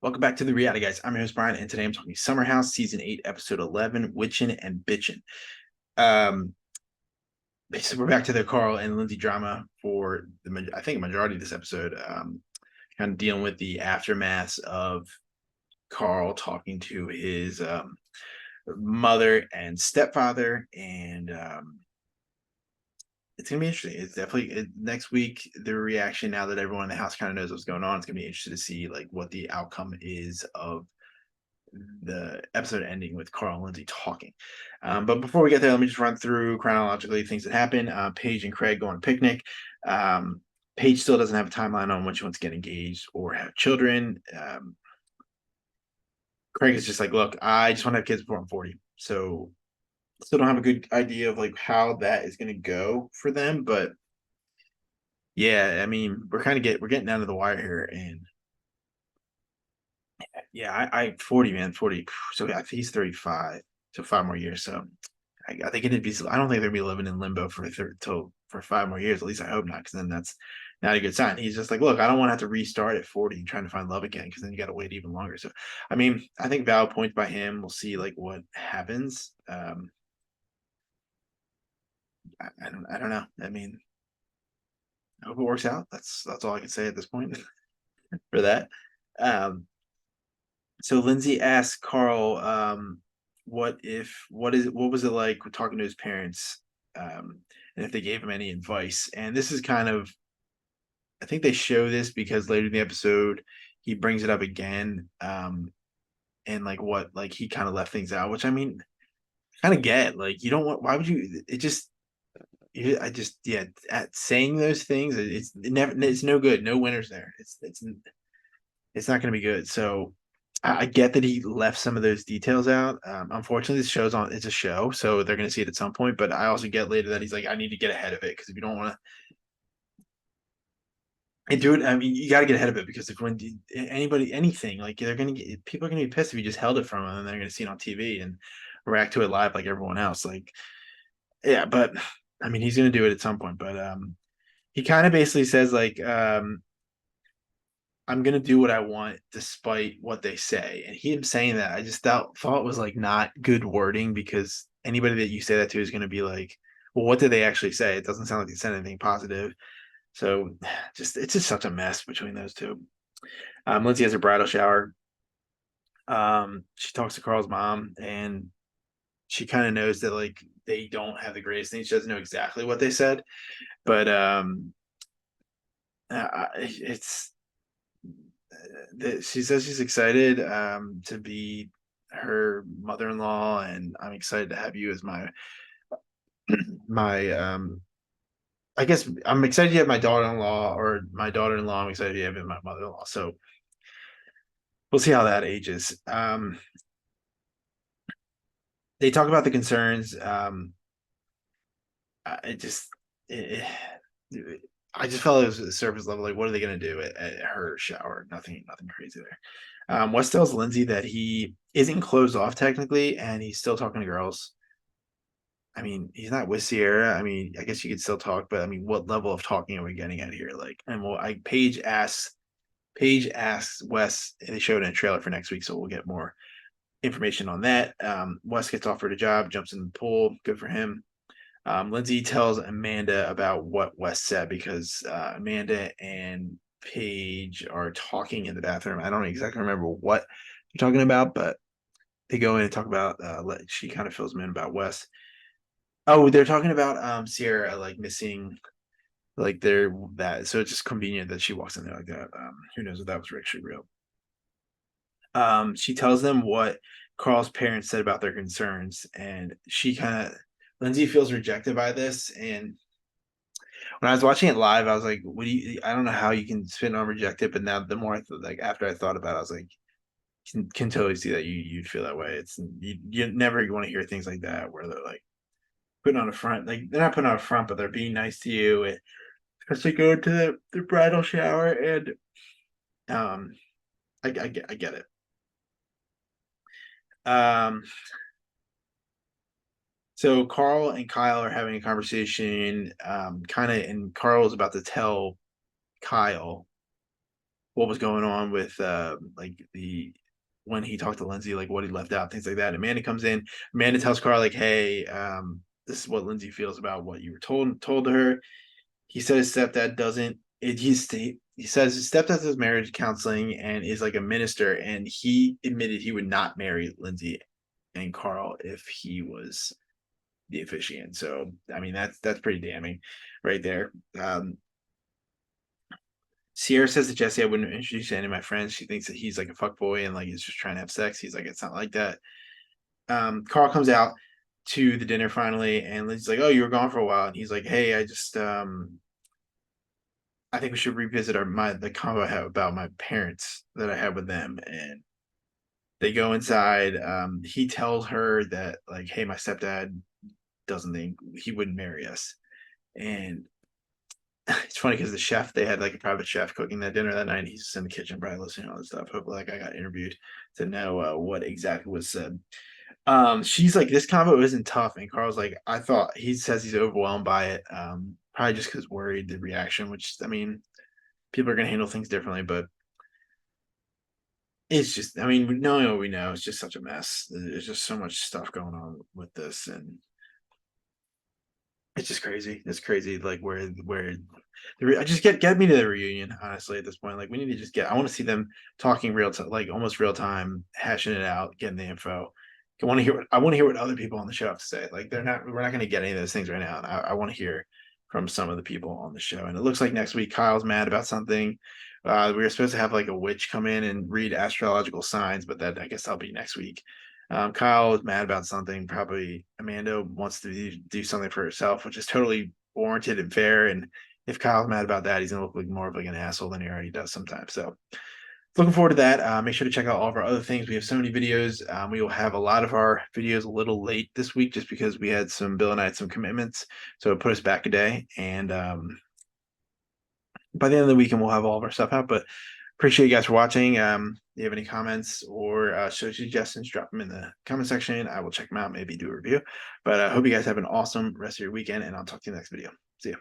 Welcome back to the Reality Guys. I'm your host Brian, and today I'm talking Summer House Season 8, Episode 11, Witchin' and Bitchin'. Um, so we're back to the Carl and Lindsay drama for I think majority of this episode. Kind of dealing with the aftermaths of Carl talking to his mother and stepfather, and it's gonna be interesting. It's definitely next week. The reaction, now that everyone in the house kind of knows what's going on, it's gonna be interesting to see like what the outcome is of the episode ending with Carl and Lindsay talking. But before we get there, let me just run through chronologically things that happen. Paige and Craig go on a picnic. Paige still doesn't have a timeline on when she wants to get engaged or have children. Craig is just like, look, I just want to have kids before I'm 40. So still don't have a good idea of like how that is going to go for them. But yeah, I mean, we're getting down to the wire here, and yeah, I 40, man, 40. So yeah, he's 35, so 5 more years. So I think it'd be. I don't think they'd be living in limbo for 5 more years. At least I hope not, because then that's not a good sign. He's just like, look, I don't want to have to restart at 40 and trying to find love again, because then you got to wait even longer. So, I mean, I think valid points by him. We'll see like what happens. I don't know. I mean, I hope it works out. That's all I can say at this point for that. Um, so Lindsay asked Carl, what was it like talking to his parents, and if they gave him any advice. And this is kind of, I think they show this because later in the episode he brings it up again, and like what like he kind of left things out, which I mean, kind of get like you don't want. Why would you? It just I just yeah, at saying those things, it's no good. No winners there. It's not going to be good. So I get that he left some of those details out. Unfortunately, this show's on. It's a show, so they're going to see it at some point. But I also get later that he's like, I need to get ahead of it, because if you don't want to do it, I mean, you got to get ahead of it, because if when anybody anything like they're going to get people are going to be pissed if you just held it from them, and they're going to see it on TV and react to it live like everyone else. Like, yeah, but I mean, he's going to do it at some point. But he kind of basically says like, I'm gonna do what I want despite what they say. And him saying that, I just thought was like not good wording, because anybody that you say that to is gonna be like, well, what did they actually say? It doesn't sound like they said anything positive. So it's just such a mess between those two. Lindsay has a bridal shower. She talks to Carl's mom, and she kind of knows that like they don't have the greatest things. She doesn't know exactly what they said, but it's she says she's excited to be her mother-in-law, and I'm excited to have you as my I guess I'm excited to have my daughter-in-law, or my daughter-in-law. I'm excited to have my mother-in-law. So we'll see how that ages. They talk about the concerns. It just it, I just felt it was a surface level. Like, what are they going to do at her shower? Nothing crazy there. West tells Lindsay that he isn't closed off technically, and he's still talking to girls. I mean, he's not with Sierra. I mean, I guess you could still talk, but I mean, what level of talking are we getting at here? Like, and well, Paige asks Wes. They showed in a trailer for next week, so we'll get more information on that. Wes gets offered a job, jumps in the pool. Good for him. Lindsay tells Amanda about what Wes said, because Amanda and Paige are talking in the bathroom. I don't exactly remember what they're talking about, but they go in and talk about. She kind of fills them in about Wes. Oh, they're talking about Sierra like missing, like they're that. So it's just convenient that she walks in there like that. Who knows if that was actually real. She tells them what Carl's parents said about their concerns, and she kind of Lindsay feels rejected by this. And when I was watching it live, I was like, "What do you? I don't know how you can spin on rejected." But now, the more like after I thought about it, I was like, can totally see that you'd feel that way. It's you never want to hear things like that where they're like putting on a front, like they're not putting on a front, but they're being nice to you, especially going to the bridal shower. And um, I get it. Um, so Carl and Kyle are having a conversation, kind of, and Carl is about to tell Kyle what was going on with like the when he talked to Lindsay, like what he left out, things like that. Amanda comes in. Amanda tells Carl like, "Hey, this is what Lindsay feels about what you were told to her." He said his stepdad doesn't. He says his stepdad does marriage counseling and is like a minister, and he admitted he would not marry Lindsay and Carl if he was the officiant. So I mean that's pretty damning, right there. Sierra says to Jesse, I wouldn't introduce any of my friends. She thinks that he's like a fuck boy and like he's just trying to have sex. He's like, it's not like that. Carl comes out to the dinner finally, and Lindsay's like, "Oh, you were gone for a while," and he's like, "Hey, I think we should revisit the convo I have about my parents that I had with them." And they go inside. He tells her that like, "Hey, my stepdad doesn't think he wouldn't marry us," and it's funny because the chef, they had like a private chef cooking that dinner that night. He's just in the kitchen, probably listening to all this stuff. Hopefully, like I got interviewed to know what exactly was said. She's like, this combo isn't tough, and Carl's like, I thought he says he's overwhelmed by it. Probably just because worried the reaction. Which I mean, people are gonna handle things differently, but it's just, I mean, knowing what we know, it's just such a mess. There's just so much stuff going on with this, and it's just crazy. It's crazy, like I just get me to the reunion. Honestly, at this point, like we need to just get. I want to see them talking real time, like almost real time, hashing it out, getting the info. I want to hear what other people on the show have to say. Like we're not going to get any of those things right now. And I want to hear from some of the people on the show. And it looks like next week Kyle's mad about something. We were supposed to have like a witch come in and read astrological signs, but that I guess that'll be next week. Kyle is mad about something. Probably Amanda wants to do something for herself, which is totally warranted and fair. And if Kyle's mad about that, he's gonna look like more of like an asshole than he already does sometimes. So looking forward to that. Make sure to check out all of our other things. We have so many videos. We will have a lot of our videos a little late this week just because Bill and I had some commitments. So it put us back a day. And by the end of the weekend, we'll have all of our stuff out. But appreciate you guys for watching. If you have any comments or show suggestions, drop them in the comment section. I will check them out, maybe do a review. But I hope you guys have an awesome rest of your weekend, and I'll talk to you next video. See you.